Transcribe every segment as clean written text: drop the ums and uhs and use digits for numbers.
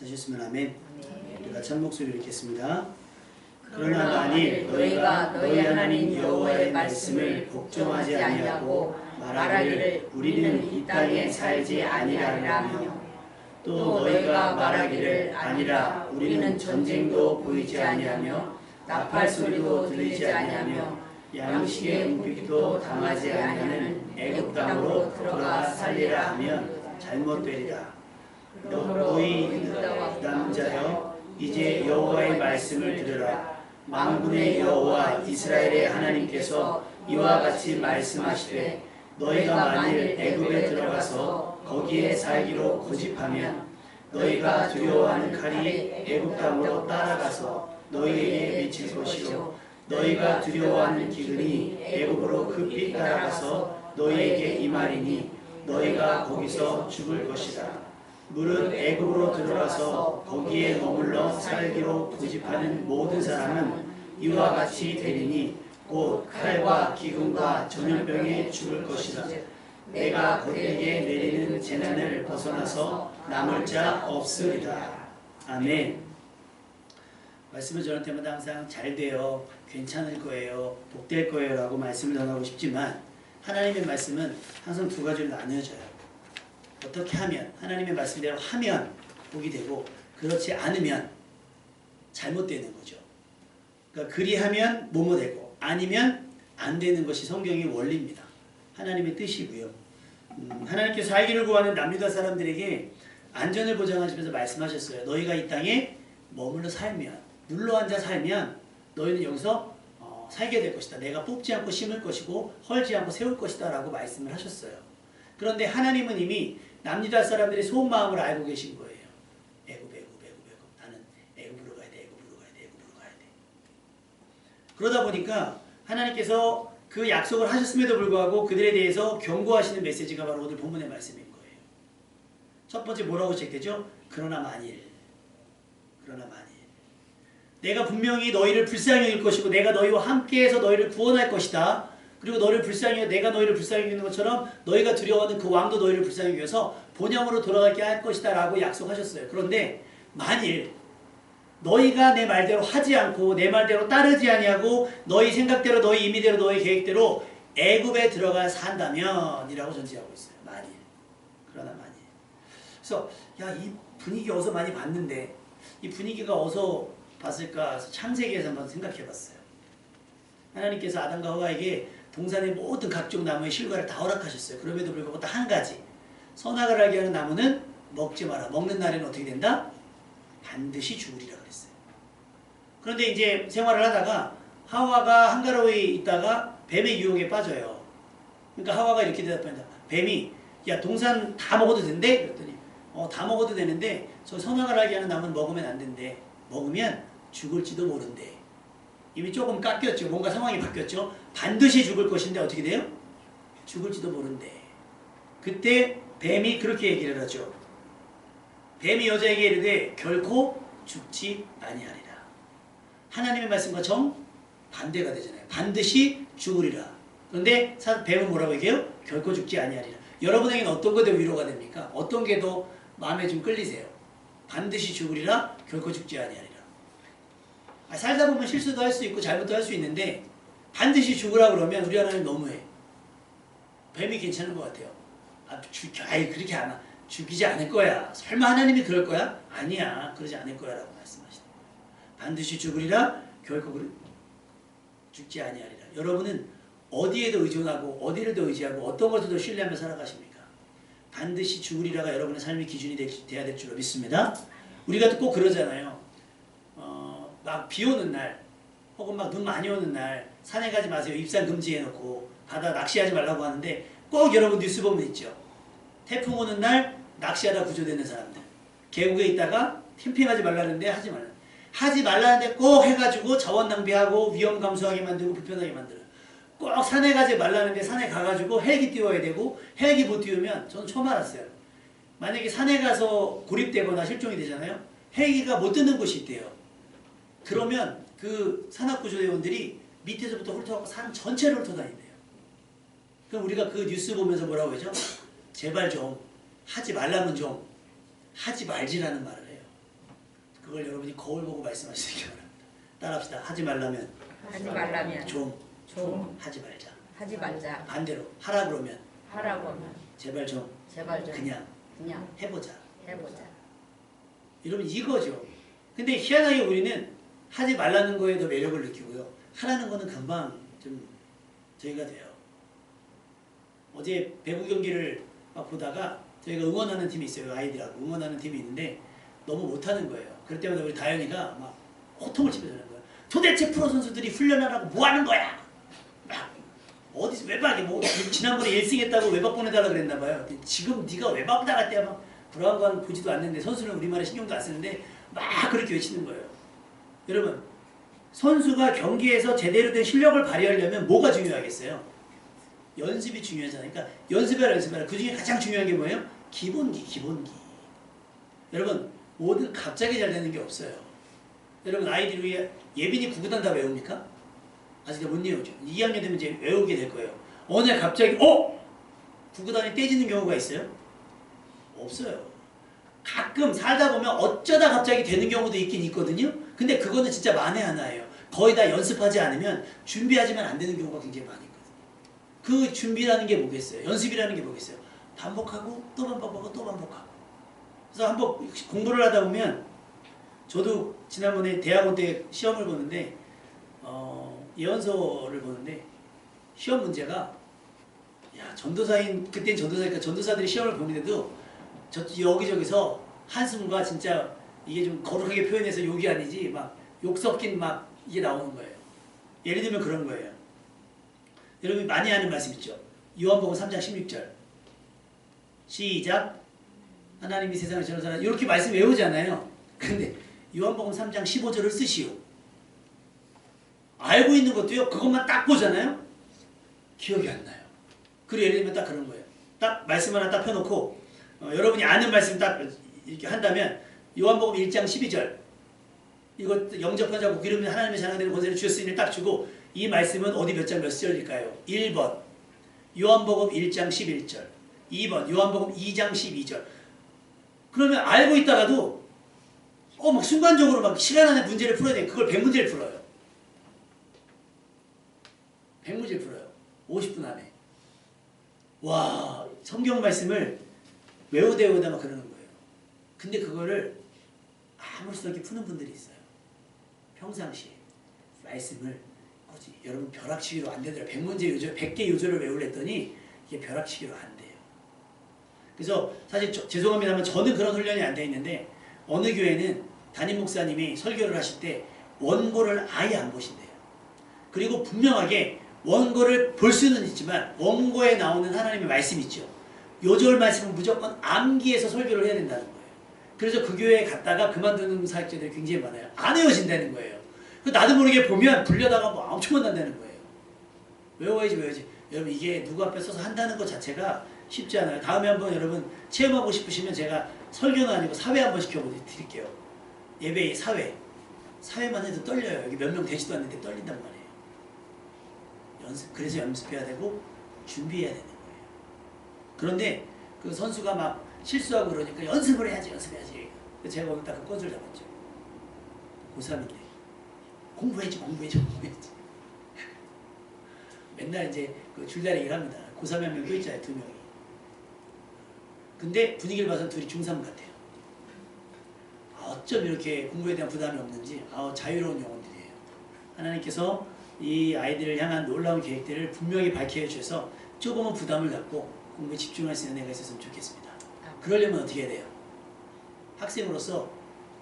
사셨으면 아멘. 우리가 참 목소리를 읽겠습니다. 그러나 만일 너희가 너희 하나님 여호와의 말씀을 복종하지 아니하고 말하기를 우리는 이 땅에 살지 아니하리라며 또 너희가 말하기를 아니라 우리는 전쟁도 보이지 아니하며 나팔 소리도 들리지 아니하며 양식의 궁핍도 당하지 아니하는 애굽 땅으로 들어가 살리라 하면 잘못되리라. 너희 남자여 이제 여호와의 말씀을 들으라. 만군의 여호와 이스라엘의 하나님께서 이와 같이 말씀하시되 너희가 만일 애굽에 들어가서 거기에 살기로 고집하면 너희가 두려워하는 칼이 애굽 땅으로 따라가서 너희에게 미칠 것이요 너희가 두려워하는 기근이 애굽으로 급히 따라가서 너희에게 임하리니 너희가 거기서 죽을 것이다. 물은 애굽으로 들어가서 거기에 머물러 살기로 고집하는 모든 사람은 이와 같이 되리니 곧 칼과 기근과 전염병에 죽을 것이다. 내가 그들에게 내리는 재난을 벗어나서 남을 자 없으리라. 아멘. 말씀을 전할 때마다 항상 잘 돼요, 괜찮을 거예요, 복될 거예요 라고 말씀을 전하고 싶지만 하나님의 말씀은 항상 두 가지로 나뉘어져요. 어떻게 하면, 하나님의 말씀대로 하면 복이 되고 그렇지 않으면 잘못되는 거죠. 그러니까 그리하면 뭐뭐 되고 아니면 안 되는 것이 성경의 원리입니다. 하나님의 뜻이고요. 하나님께서 살기를 구하는 남유다 사람들에게 안전을 보장하시면서 말씀하셨어요. 너희가 이 땅에 머물러 살면, 눌러앉아 살면 너희는 여기서 살게 될 것이다. 내가 뽑지 않고 심을 것이고 헐지 않고 세울 것이다 라고 말씀을 하셨어요. 그런데 하나님은 이미 남유다 사람들의 속마음을 알고 계신 거예요. 애굽. 나는 애굽으로 가야 돼. 애굽으로 가야 돼. 그러다 보니까 하나님께서 그 약속을 하셨음에도 불구하고 그들에 대해서 경고하시는 메시지가 바로 오늘 본문의 말씀인 거예요. 첫 번째 뭐라고 시작되죠? 그러나 만일. 내가 분명히 너희를 불쌍히 여길 것이고 내가 너희와 함께해서 너희를 구원할 것이다. 그리고 너희를 불쌍히, 내가 너희를 불쌍히 여기는 것처럼 너희가 두려워하는 그 왕도 너희를 불쌍히 여겨서 본향으로 돌아가게 할 것이다 라고 약속하셨어요. 그런데 만일 너희가 내 말대로 하지 않고 내 말대로 따르지 아니하고 너희 생각대로 너희 임의대로 너희 계획대로 애굽에 들어가 산다면 이라고 전제하고 있어요. 만일. 그러나 만일. 그래서 이 분위기 어디서 많이 봤는데 이 분위기가 어디서 봤을까 창세기에서 한번 생각해 봤어요. 하나님께서 아담과 하와에게 동산의 모든 각종 나무의 실과를 다 허락하셨어요. 그럼에도 불구하고 딱 한 가지, 선악을 알게 하는 나무는 먹지 마라. 먹는 날에는 어떻게 된다? 반드시 죽으리라 그랬어요. 그런데 이제 생활을 하다가 하와가 한가로이 있다가 뱀의 유혹에 빠져요. 그러니까 하와가 이렇게 대답합니다. 뱀이 야 동산 다 먹어도 된대? 그랬더니 다 먹어도 되는데 저 선악을 알게 하는 나무는 먹으면 안 된대. 먹으면 죽을지도 모른대. 이미 조금 깎였죠. 뭔가 상황이 바뀌었죠. 반드시 죽을 것인데 어떻게 돼요? 죽을지도 모른대. 그때 뱀이 그렇게 얘기를 하죠. 뱀이 여자에게 이르되 결코 죽지 아니하리라. 하나님의 말씀과 정반대가 되잖아요. 반드시 죽으리라. 그런데 뱀은 뭐라고 얘기해요? 결코 죽지 아니하리라. 여러분에게는 어떤 게 더 위로가 됩니까? 어떤 게 더 마음에 좀 끌리세요? 반드시 죽으리라. 결코 죽지 아니하리라. 살다 보면 실수도 할 수 있고 잘못도 할 수 있는데 반드시 죽으라 그러면 우리 하나님 너무해. 뱀이 괜찮은 것 같아요. 그렇게 안 와. 죽이지 않을 거야. 설마 하나님이 그럴 거야? 아니야. 그러지 않을 거야 라고 말씀하시다. 반드시 죽으리라. 결코 죽지 아니하리라. 여러분은 어디에 더 의존하고 어디를 더 의지하고 어떤 것을 더 신뢰하며 살아가십니까? 반드시 죽으리라가 여러분의 삶의 기준이 돼야 될 줄로 믿습니다. 우리가 꼭 그러잖아요. 막 비 오는 날 혹은 막 눈 많이 오는 날 산에 가지 마세요. 입산 금지해놓고 바다 낚시하지 말라고 하는데 꼭 여러분 뉴스 보면 있죠. 태풍 오는 날 낚시하다 구조되는 사람들. 계곡에 있다가 캠핑하지 말라는데 하지 말라는데 꼭 해가지고 자원 낭비하고 위험 감수하게 만들고 불편하게 만들어요. 꼭 산에 가지 말라는데 산에 가가지고 헬기 띄워야 되고 헬기 못 띄우면 저는 처음 알았어요. 만약에 산에 가서 고립되거나 실종이 되잖아요. 헬기가 못 뜨는 곳이 있대요. 그러면 그 산악구조대원들이 밑에서부터 훑어갖고 산 전체를 훑어다닌대요. 그럼 우리가 그 뉴스 보면서 뭐라고 하죠? 제발 좀 하지 말라면 좀 하지 말지라는 말을 해요. 그걸 여러분이 거울 보고 말씀하시기 바랍니다. 따라합시다. 하지 말라면 좀 하지 말자. 하지 말자. 반대로 하라 그러면 하라고 하면 제발 좀 그냥 해보자. 여러분 이거죠. 근데 희한하게 우리는 하지 말라는 거에 더 매력을 느끼고요. 하라는 거는 금방 좀 저희가 돼요. 어제 배구 경기를 막 보다가 저희가 응원하는 팀이 있어요. 아이들하고 응원하는 팀이 있는데 너무 못하는 거예요. 그럴 때마다 우리 다현이가 막 호통을 치면서 하는 거예요. 도대체 프로 선수들이 훈련하라고 뭐 하는 거야? 막 어디서 외박이 뭐 지난번에 1승했다고 외박 보내달라 그랬나 봐요. 지금 네가 외박 나갈 때야 막 그러한 건 보지도 않는데 선수는 우리말에 신경도 안 쓰는데 막 그렇게 외치는 거예요. 여러분 선수가 경기에서 제대로 된 실력을 발휘하려면 뭐가 중요하겠어요? 연습이 중요하잖아요. 그러니까 연습해라. 그 중에 가장 중요한 게 뭐예요? 기본기. 여러분 뭐든 갑자기 잘 되는 게 없어요. 여러분 아이들이 예빈이 구구단 다 외웁니까? 아직 못 외우죠. 2학년 되면 이제 외우게 될 거예요. 어느 날 갑자기 구구단이 떼지는 경우가 있어요? 없어요. 가끔 살다 보면 어쩌다 갑자기 되는 경우도 있긴 있거든요. 근데 그거는 진짜 만에 하나예요. 거의 다 연습하지 않으면 준비하지만 안 되는 경우가 굉장히 많이 있거든요. 그 준비라는 게 뭐겠어요? 연습이라는 게 뭐겠어요? 반복하고 또 반복하고 또 반복하고. 그래서 한번 공부를 하다 보면 저도 지난번에 대학원 때 시험을 보는데 예언서를 보는데 시험 문제가 그땐 전도사니까 전도사들이 시험을 보는데도 여기저기서 한숨과 진짜 이게 좀 거룩하게 표현해서 욕이 아니지 막 욕 섞인 막 이게 나오는 거예요. 예를 들면 그런 거예요. 여러분이 많이 아는 말씀 있죠. 요한복음 3장 16절 시작. 하나님이 세상을 전하사 이렇게 말씀 외우잖아요. 근데 요한복음 3장 15절을 쓰시오. 알고 있는 것도요. 그것만 딱 보잖아요. 기억이 안 나요. 그리고 예를 들면 딱 그런 거예요. 딱 말씀 하나 딱 펴놓고 여러분이 아는 말씀 딱 이렇게 한다면 요한복음 1장 12절 이거 영접하자고 기름이 하나님의 자녀가 되는 권세를 주셨으니 딱 주고 이 말씀은 어디 몇 장 몇 절일까요? 1번 요한복음 1장 11절 2번 요한복음 2장 12절 그러면 알고 있다가도 막 순간적으로 막 시간 안에 문제를 풀어야 돼. 그걸 100문제를 풀어요. 100문제를 풀어요. 50분 안에. 와 성경 말씀을 외우다 막 그러는 거예요. 근데 그거를 아무렇지도 않게 푸는 분들이 있어요. 평상시에 말씀을 굳이 여러분 벼락치기로 안 되더라. 100문제 요절, 100개 요절을 외우랬더니 이게 벼락치기로 안 돼요. 그래서 사실 죄송합니다만 저는 그런 훈련이 안 돼 있는데 어느 교회는 담임 목사님이 설교를 하실 때 원고를 아예 안 보신대요. 그리고 분명하게 원고를 볼 수는 있지만 원고에 나오는 하나님의 말씀 있죠. 요절 말씀은 무조건 암기해서 설교를 해야 된다는 거예요. 그래서 그 교회에 갔다가 그만두는 사역자들이 굉장히 많아요. 안 외워진다는 거예요. 나도 모르게 보면 불려다가 뭐 엄청 만난다는 거예요. 외워야지. 여러분 이게 누구 앞에 서서 한다는 것 자체가 쉽지 않아요. 다음에 한번 여러분 체험하고 싶으시면 제가 설교는 아니고 사회 한번 시켜드릴게요. 예배 사회만 해도 떨려요. 여기 몇 명 되지도 않는데 떨린단 말이에요. 그래서 연습해야 되고 준비해야 되는 거예요. 그런데 그 선수가 막 실수하고 그러니까 연습을 해야지. 제가 오늘 딱 그 건설 잡았죠. 고3인데 공부해야지. 맨날 이제 그 줄다리기를 합니다. 고3에 한 명 또 있잖아요. 2명이. 근데 분위기를 봐서는 둘이 중3 같아요. 어쩜 이렇게 공부에 대한 부담이 없는지 자유로운 영혼들이에요. 하나님께서 이 아이들을 향한 놀라운 계획들을 분명히 밝혀주셔서 조금은 부담을 갖고 공부에 집중할 수 있는 애가 있었으면 좋겠습니다. 그러려면 어떻게 해야 돼요? 학생으로서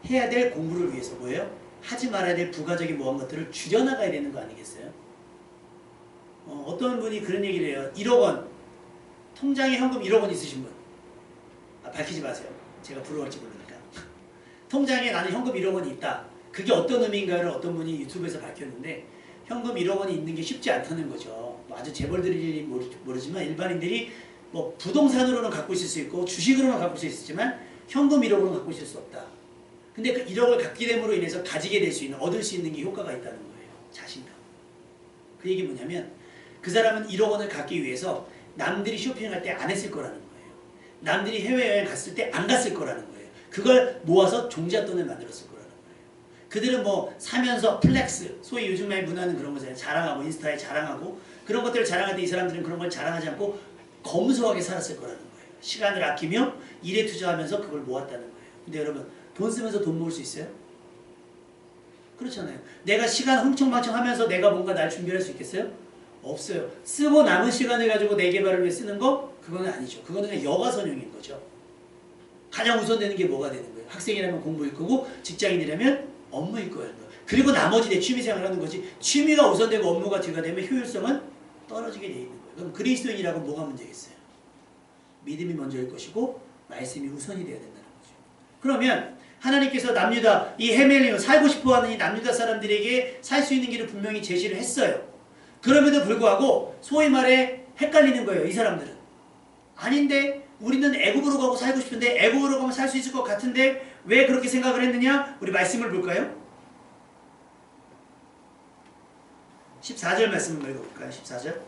해야 될 공부를 위해서 뭐예요? 하지 말아야 될 부가적인 모든 것들을 줄여나가야 되는 거 아니겠어요? 어떤 분이 그런 얘기를 해요. 1억 원 통장에 현금 1억 원 있으신 분 밝히지 마세요. 제가 부러울지 모르니까. 통장에 나는 현금 1억 원이 있다. 그게 어떤 의미인가를 어떤 분이 유튜브에서 밝혔는데 현금 1억 원이 있는 게 쉽지 않다는 거죠. 아주 재벌들이 모르지만 일반인들이 뭐 부동산으로는 갖고 있을 수 있고 주식으로는 갖고 있을 수 있지만 현금 1억으로는 갖고 있을 수 없다. 근데 그 1억을 갖게 됨으로 인해서 가지게 될 수 있는, 얻을 수 있는 게 효과가 있다는 거예요. 자신감. 그 얘기 뭐냐면 그 사람은 1억 원을 갖기 위해서 남들이 쇼핑할 때 안 했을 거라는 거예요. 남들이 해외여행 갔을 때 안 갔을 거라는 거예요. 그걸 모아서 종잣돈을 만들었을 거라는 거예요. 그들은 뭐 사면서 플렉스, 소위 요즘 의 문화는 그런 거잖아요. 자랑하고 인스타에 자랑하고 그런 것들을 자랑할 때 이 사람들은 그런 걸 자랑하지 않고 검소하게 살았을 거라는 거예요. 시간을 아끼며 일에 투자하면서 그걸 모았다는 거예요. 근데 여러분 돈 쓰면서 돈 모을 수 있어요? 그렇잖아요. 내가 시간 흥청망청 하면서 내가 뭔가 날 준비할 수 있겠어요? 없어요. 쓰고 남은 시간을 가지고 내 개발을 위해 쓰는 거? 그거는 아니죠. 그거는 그냥 여가선용인 거죠. 가장 우선되는 게 뭐가 되는 거예요? 학생이라면 공부일 거고 직장인이라면 업무일 거예요. 그리고 나머지 내 취미생활을 하는 거지 취미가 우선되고 업무가 뒤가 되면 효율성은 떨어지게 돼 있는 거예요. 그럼 그리스도인이라고 뭐가 문제겠어요? 믿음이 먼저일 것이고 말씀이 우선이 되어야 된다는 거죠. 그러면 하나님께서 남유다 이 헤멜리온 살고 싶어하는 이 남유다 사람들에게 살 수 있는 길을 분명히 제시를 했어요. 그럼에도 불구하고 소위 말해 헷갈리는 거예요. 이 사람들은. 아닌데 우리는 애굽으로 가고 살고 싶은데 애굽으로 가면 살 수 있을 것 같은데 왜 그렇게 생각을 했느냐? 우리 말씀을 볼까요? 14절 말씀을 읽어볼까요? 14절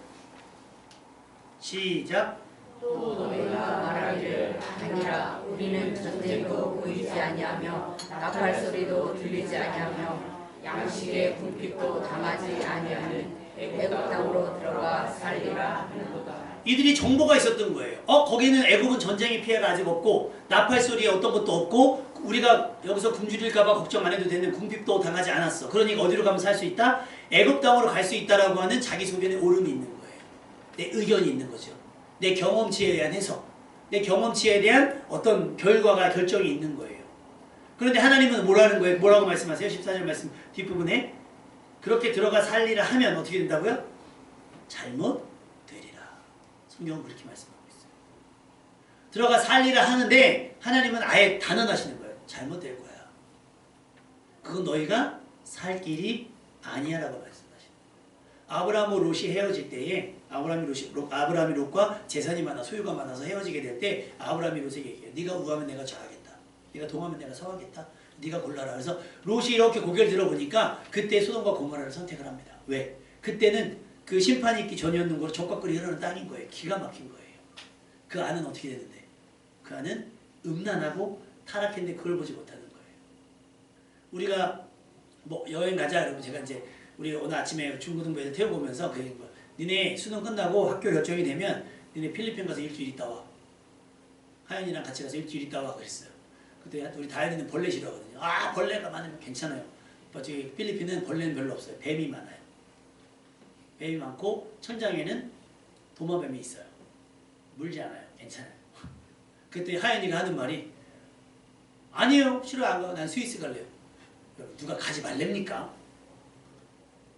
시작. 또 너희가 말하기를 아니라 우리는 전쟁도 보이지 아니하며 나팔 소리도 들리지 아니하며 양식의 궁핍도 당하지 아니하는 애굽 땅으로 들어가 살리라 하는도다. 이들이 정보가 있었던 거예요. 거기는 애굽은 전쟁의 피해가 아직 없고 나팔 소리에 어떤 것도 없고 우리가 여기서 굶주릴까봐 걱정 안 해도 되는 궁핍도 당하지 않았어. 그러니까 어디로 가면 살 수 있다? 애굽 땅으로 갈 수 있다라고 하는 자기 소견의 오름이 있는 거예요. 내 의견이 있는 거죠. 내 경험치에 대한 해석, 내 경험치에 대한 어떤 결과가 결정이 있는 거예요. 그런데 하나님은 뭐라는 거예요? 뭐라고 말씀하세요? 14절 말씀 뒷부분에 그렇게 들어가 살리라 하면 어떻게 된다고요? 잘못 되리라. 성경은 그렇게 말씀하고 있어요. 들어가 살리라 하는데 하나님은 아예 단언하시는 거예요. 잘못될 거야. 그건 너희가 살 길이 아니야라고 말씀하시는 거예요. 아브라함과 롯이 헤어질 때에 아브라함이 롯과 재산이 많아 소유가 많아서 헤어지게 될 때 아브라함이 롯에게 얘기해요. 네가 우하면 내가 좌하겠다. 네가 동하면 내가 서하겠다. 네가 골라라. 그래서 롯이 이렇게 고개를 들어보니까 그때 소돔과 고모라를 선택을 합니다. 왜? 그때는 그 심판이 있기 전이었는 거로 적과 꿀이 흐르는 땅인 거예요. 기가 막힌 거예요. 그 안은 어떻게 되는데? 그 안은 음란하고 타락했는데 그걸 보지 못하는 거예요. 우리가 뭐 여행 가자 여러분 제가 이제 우리 오늘 아침에 중고등부 애들 태우고 오면서 그 얘기한 거야. 니네 수능 끝나고 학교 결정이 되면 니네 필리핀 가서 일주일 있다 와. 하연이랑 같이 가서 일주일 있다 와 그랬어요. 그때 우리 다현이는 벌레 싫어하거든요. 아 벌레가 많으면 괜찮아요. 저기 필리핀은 벌레는 별로 없어요. 뱀이 많아요. 뱀이 많고 천장에는 도마뱀이 있어요. 물지 않아요. 괜찮아요. 그때 하연이가 하는 말이 아니에요. 싫어 안 가. 난 스위스 갈래요. 누가 가지 말랍니까?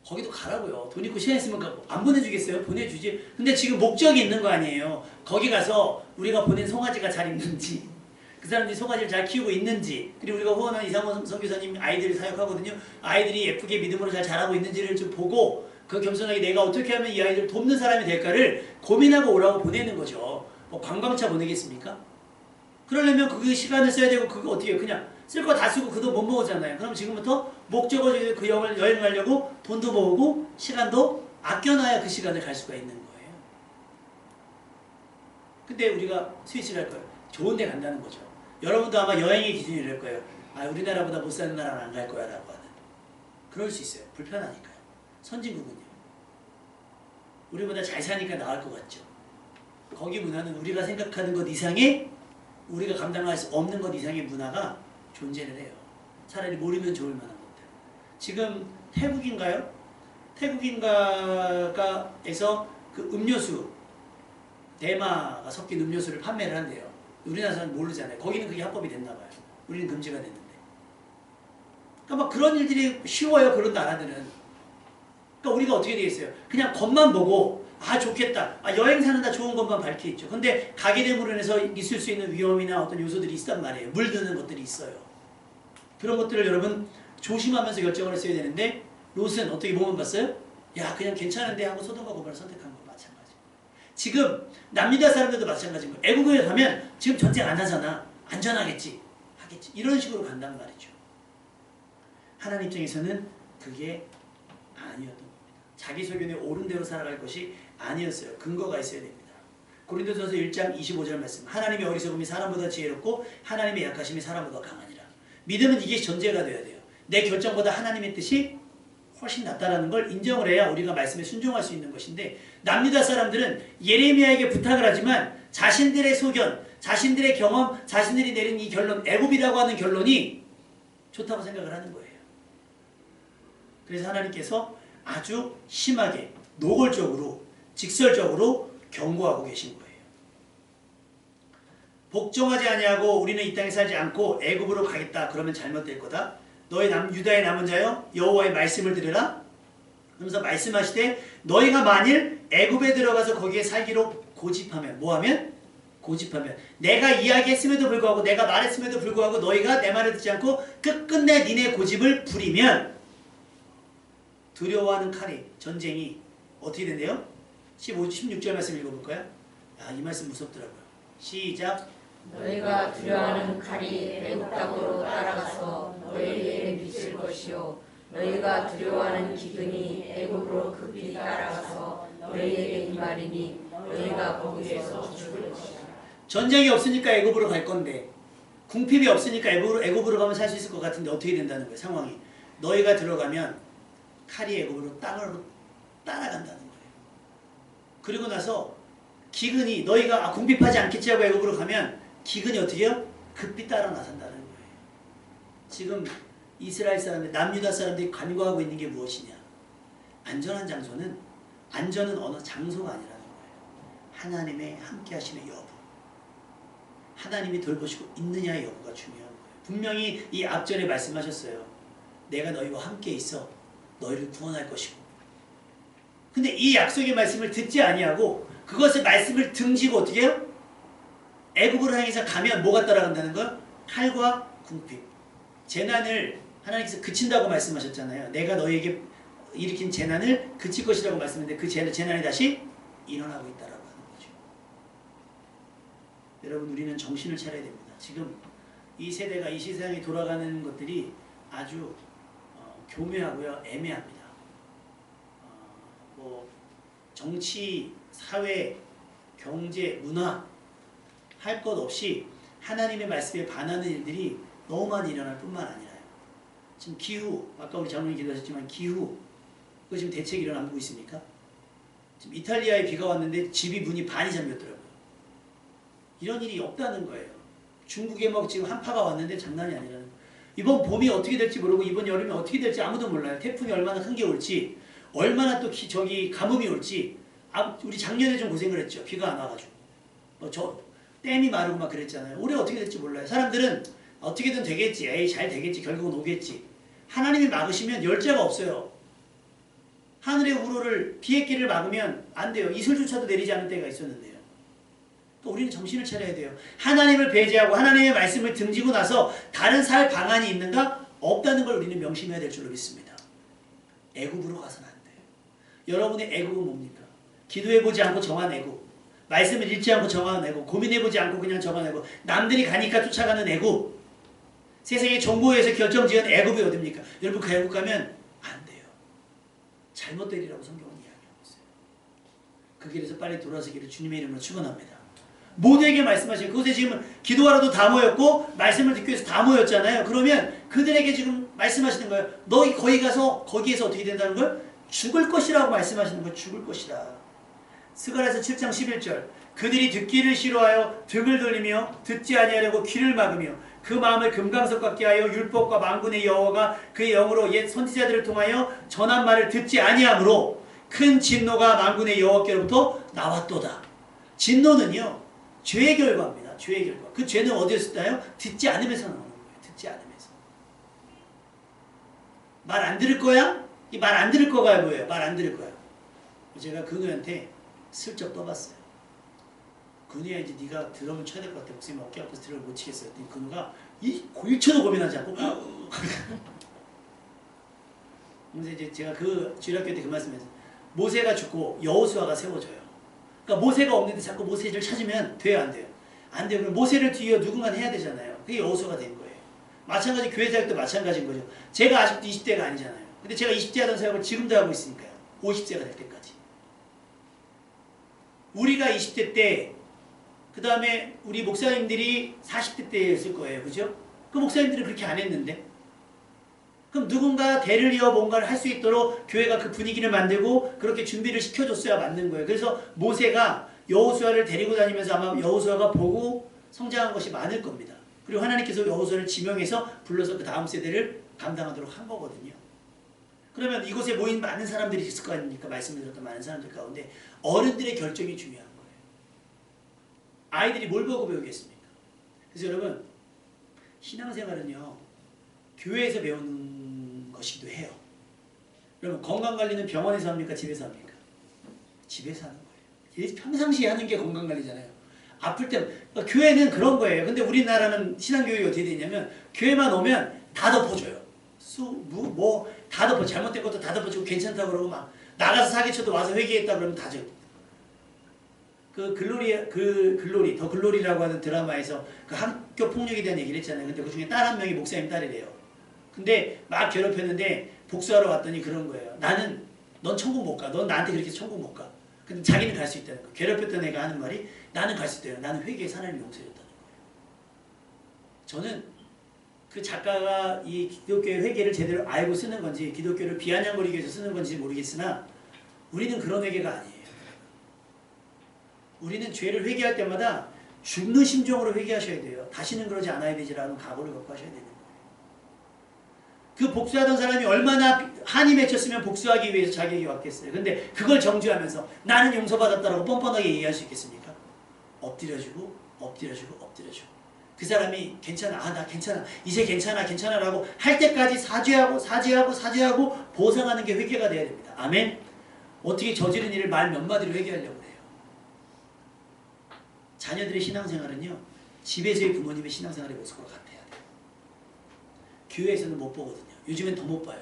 거기도 가라고요. 돈 있고 시간 있으면 안 보내주겠어요? 보내주지. 근데 지금 목적이 있는 거 아니에요. 거기 가서 우리가 보낸 송아지가 잘 있는지 그 사람들이 송아지를 잘 키우고 있는지 그리고 우리가 후원하는 이상원 선교사님 아이들을 사역하거든요. 아이들이 예쁘게 믿음으로 잘 자라고 있는지를 좀 보고 그 겸손하게 내가 어떻게 하면 이 아이들을 돕는 사람이 될까를 고민하고 오라고 보내는 거죠. 뭐 관광차 보내겠습니까? 그러려면 그 시간을 써야 되고 그거 어떻게 해요? 그냥 쓸 거 다 쓰고 그 돈 못 모으잖아요. 그럼 지금부터 목적을 그 여행 가려고 돈도 모으고 시간도 아껴놔야 그 시간을 갈 수가 있는 거예요. 근데 우리가 스위스를 할 거예요. 좋은 데 간다는 거죠. 여러분도 아마 여행의 기준이 이럴 거예요. 아 우리나라보다 못 사는 나라는 안 갈 거야 라고 하는. 그럴 수 있어요. 불편하니까요. 선진국은요. 우리보다 잘 사니까 나을 것 같죠. 거기 문화는 우리가 생각하는 것 이상의 우리가 감당할 수 없는 것 이상의 문화가 존재를 해요. 차라리 모르면 좋을 만한 것들. 지금 태국인가요? 태국인가에서 그 음료수 대마가 섞인 음료수를 판매를 한대요. 우리나라 사람은 모르잖아요. 거기는 그게 합법이 됐나 봐요. 우리는 금지가 됐는데. 그러니까 막 그런 일들이 쉬워요. 그런 나라들은. 그러니까 우리가 어떻게 되겠어요? 그냥 겉만 보고 아 좋겠다. 아 여행 사는다 좋은 것만 밝혀있죠. 근데 가게 됨으로 인해서 있을 수 있는 위험이나 어떤 요소들이 있단 말이에요. 물드는 것들이 있어요. 그런 것들을 여러분 조심하면서 결정을 했어야 되는데 롯은 어떻게 보면 봤어요? 야 그냥 괜찮은데 하고 소돔과 고모라를 선택한 거 마찬가지. 지금 남유다 사람들도 마찬가지고 애국에 가면 지금 전쟁 안 하잖아. 안전하겠지. 하겠지. 이런 식으로 간단 말이죠. 하나님 입장에서는 그게 아니었던 겁니다. 자기 소견에 옳은 대로 살아갈 것이 아니었어요. 근거가 있어야 됩니다. 고린도전서 1장 25절 말씀. 하나님의 어리석음이 사람보다 지혜롭고 하나님의 약하심이 사람보다 강하니라. 믿음은 이게 전제가 돼야 돼요. 내 결정보다 하나님의 뜻이 훨씬 낫다라는 걸 인정을 해야 우리가 말씀에 순종할 수 있는 것인데, 남유다 사람들은 예레미야에게 부탁을 하지만 자신들의 소견, 자신들의 경험, 자신들이 내린 이 결론, 애굽이라고 하는 결론이 좋다고 생각을 하는 거예요. 그래서 하나님께서 아주 심하게 노골적으로 직설적으로 경고하고 계신 거예요. 복종하지 아니하고 우리는 이 땅에 살지 않고 애굽으로 가겠다. 그러면 잘못될 거다. 너희 유다의 남은 자여 여호와의 말씀을 들으라. 그러면서 말씀하시되 너희가 만일 애굽에 들어가서 거기에 살기로 고집하면, 뭐하면? 고집하면, 내가 이야기했음에도 불구하고 내가 말했음에도 불구하고 너희가 내 말을 듣지 않고 끝끝내 니네 고집을 부리면 두려워하는 칼이, 전쟁이 어떻게 된대요? 16절 말씀 읽어볼까요? 야, 이 말씀 무섭더라고요. 시작. 너희가 두려워하는 칼이 애굽 땅으로 따라가서 너희에게 미칠 것이요 너희가 두려워하는 기근이 애굽으로 급히 따라가서 너희에게 임하리니 너희가 거기에서 죽을 것이다. 전쟁이 없으니까 애굽으로 갈 건데, 궁핍이 없으니까 애굽으로 가면 살 수 있을 것 같은데 어떻게 된다는 거예요, 상황이. 너희가 들어가면 칼이 애굽으로 땅으로 따라간다는 거예요. 그리고 나서 기근이, 너희가 궁핍하지 않겠지 하고 애굽으로 가면 기근이 어떻게 해요? 급히 따라 나선다는 거예요. 지금 이스라엘 사람들, 남유다 사람들이 간구하고 있는 게 무엇이냐? 안전한 장소는, 안전은 어느 장소가 아니라는 거예요. 하나님의 함께 하심의 여부, 하나님이 돌보시고 있느냐의 여부가 중요한 거예요. 분명히 이 앞전에 말씀하셨어요. 내가 너희와 함께 있어 너희를 구원할 것이고. 근데 이 약속의 말씀을 듣지 아니하고 그것의 말씀을 등지고 어떻게 해요? 애굽으로 향해서 가면 뭐가 따라간다는 거야? 칼과 궁핍, 재난을 하나님께서 그친다고 말씀하셨잖아요. 내가 너희에게 일으킨 재난을 그칠 것이라고 말씀했는데 그 재난이 다시 일어나고 있다라고 하는 거죠. 여러분, 우리는 정신을 차려야 됩니다. 지금 이 세대가, 이 세상에 돌아가는 것들이 아주 교묘하고요, 애매합니다. 뭐 정치, 사회, 경제, 문화 할 것 없이 하나님의 말씀에 반하는 일들이 너무 많이 일어날 뿐만 아니라요. 지금 기후, 아까 우리 장로님 기도하셨지만 기후, 그거 지금 대책이 일어나고 있습니까? 지금 이탈리아에 비가 왔는데 집이 문이 반이 잠겼더라고요. 이런 일이 없다는 거예요. 중국에 막 지금 한파가 왔는데 장난이 아니라는 거예요. 이번 봄이 어떻게 될지 모르고 이번 여름이 어떻게 될지 아무도 몰라요. 태풍이 얼마나 큰 게 올지, 얼마나 또 가뭄이 올지. 우리 작년에 좀 고생을 했죠. 비가 안 와가지고. 댐이 마르고 막 그랬잖아요. 올해 어떻게 될지 몰라요. 사람들은 어떻게든 되겠지, 에이 잘 되겠지, 결국은 오겠지. 하나님이 막으시면 열자가 없어요. 하늘의 우로를, 비의 길을 막으면 안 돼요. 이슬조차도 내리지 않을 때가 있었는데요. 또 우리는 정신을 차려야 돼요. 하나님을 배제하고 하나님의 말씀을 등지고 나서 다른 살 방안이 있는가? 없다는 걸 우리는 명심해야 될 줄로 믿습니다. 애굽으로 가서는 안 돼요. 여러분의 애굽은 뭡니까? 기도해보지 않고 정한 애굽, 말씀을 읽지 않고 정한 애굽, 고민해보지 않고 그냥 정한 애굽, 남들이 가니까 쫓아가는 애굽, 세상의 정보에서 결정지은 애굽이 어딥니까? 여러분, 그 애굽 가면 안 돼요. 잘못되리라고 성경은 이야기하고 있어요. 그 길에서 빨리 돌아서기를 주님의 이름으로 축원합니다. 모두에게 말씀하시고, 그곳에 지금 기도하러도 다 모였고 말씀을 듣기 위해서 다 모였잖아요. 그러면 그들에게 지금 말씀하시는 거예요. 너희 거기에서 어떻게 된다는 걸? 죽을 것이라고 말씀하시는 거예요. 죽을 것이다. 스가랴서 7장 11절, 그들이 듣기를 싫어하여 등을 돌리며 듣지 아니하려고 귀를 막으며 그 마음을 금강석 같게 하여 율법과 만군의 여호와가 그의 영으로 옛 선지자들을 통하여 전한 말을 듣지 아니하므로 큰 진노가 만군의 여호와께로부터 나왔도다. 진노는요, 죄의 결과입니다. 죄의 결과. 그 죄는 어디에서 있나요? 듣지 않으면서 나오는 거예요. 듣지 않으면서. 말 안 들을 거야? 이 말 안 들을 거가 뭐예요? 말 안 들을 거야. 제가 근우한테 슬쩍 떠봤어요. 근우야, 이제 네가 드럼을 쳐야 될 것 같아. 목사님 어깨 아파서 드럼을 못 치겠어요. 그랬더니 근우가 1초도 고민하지 않고 그래서 이제 제가 그 주일학교 때 그 말씀했어요. 모세가 죽고 여호수아가 세워져요. 그러니까 모세가 없는데 자꾸 모세를 찾으면 돼요, 안 돼요? 안 돼요. 그럼 모세를 뒤에 누군가 해야 되잖아요. 그게 여호수아가 된 거예요. 마찬가지 교회 사역도 마찬가지인 거죠. 제가 아직도 20대가 아니잖아요. 근데 제가 20대 하던 사역을 지금도 하고 있으니까요. 50세가 될 때까지. 우리가 20대 때, 그 다음에 우리 목사님들이 40대 때였을 거예요. 그죠? 그 목사님들은 그렇게 안 했는데. 그럼 누군가 대를 이어 뭔가를 할 수 있도록 교회가 그 분위기를 만들고 그렇게 준비를 시켜줬어야 맞는 거예요. 그래서 모세가 여호수아를 데리고 다니면서 아마 여호수아가 보고 성장한 것이 많을 겁니다. 그리고 하나님께서 여호수아를 지명해서 불러서 그 다음 세대를 감당하도록 한 거거든요. 그러면 이곳에 모인 많은 사람들이 있을 거 아닙니까? 말씀을 들었던 많은 사람들 가운데 어른들의 결정이 중요한 거예요. 아이들이 뭘 보고 배우겠습니까? 그래서 여러분, 신앙생활은요, 교회에서 배우는 것이기도 해요. 여러분, 건강관리는 병원에서 합니까? 집에서 합니까? 집에서 하는 거예요. 평상시에 하는 게 건강관리잖아요. 아플 때, 그러니까 교회는 그런 거예요. 근데 우리나라는 신앙교육이 어떻게 되냐면, 교회만 오면 다 덮어줘요. 다 덮어. 잘못된 것도 다 덮어주고 괜찮다고 그러고 막, 나가서 사기쳐도 와서 회개했다 그러면 다 줘. 그 글로리, 더 글로리라고 하는 드라마에서 그 학교 폭력에 대한 얘기를 했잖아요. 근데 그 중에 딸 한 명이 목사님 딸이래요. 근데 막 괴롭혔는데 복수하러 왔더니 그런 거예요. 넌 천국 못 가. 넌 나한테 그렇게 천국 못 가. 근데 자기는 갈 수 있다는 거예요. 괴롭혔던 애가 하는 말이 나는 갈 수 있대요. 나는 회개해서 하나님 용서해줬다는 거예요. 저는 그 작가가 이 기독교의 회개를 제대로 알고 쓰는 건지 기독교를 비아냥거리기 위해서 쓰는 건지 모르겠으나 우리는 그런 회개가 아니에요. 우리는 죄를 회개할 때마다 죽는 심정으로 회개하셔야 돼요. 다시는 그러지 않아야 되지라는 각오를 갖고 하셔야 되는 거예요. 그 복수하던 사람이 얼마나 한이 맺혔으면 복수하기 위해서 자기에게 왔겠어요. 근데 그걸 정죄하면서 나는 용서받았다라고 뻔뻔하게 얘기할 수 있겠습니까? 엎드려주고 엎드려주고 엎드려주고 그 사람이 괜찮아, 나 괜찮아, 이제 괜찮아 라고 할 때까지 사죄하고 보상하는 게 회개가 돼야 됩니다. 아멘? 어떻게 저지른 일을 말 몇 마디로 회개하려고 그래요? 자녀들의 신앙생활은요, 집에서의 부모님의 신앙생활의 모습과 같아야 돼요. 교회에서는 못 보거든요. 요즘엔 더 못 봐요.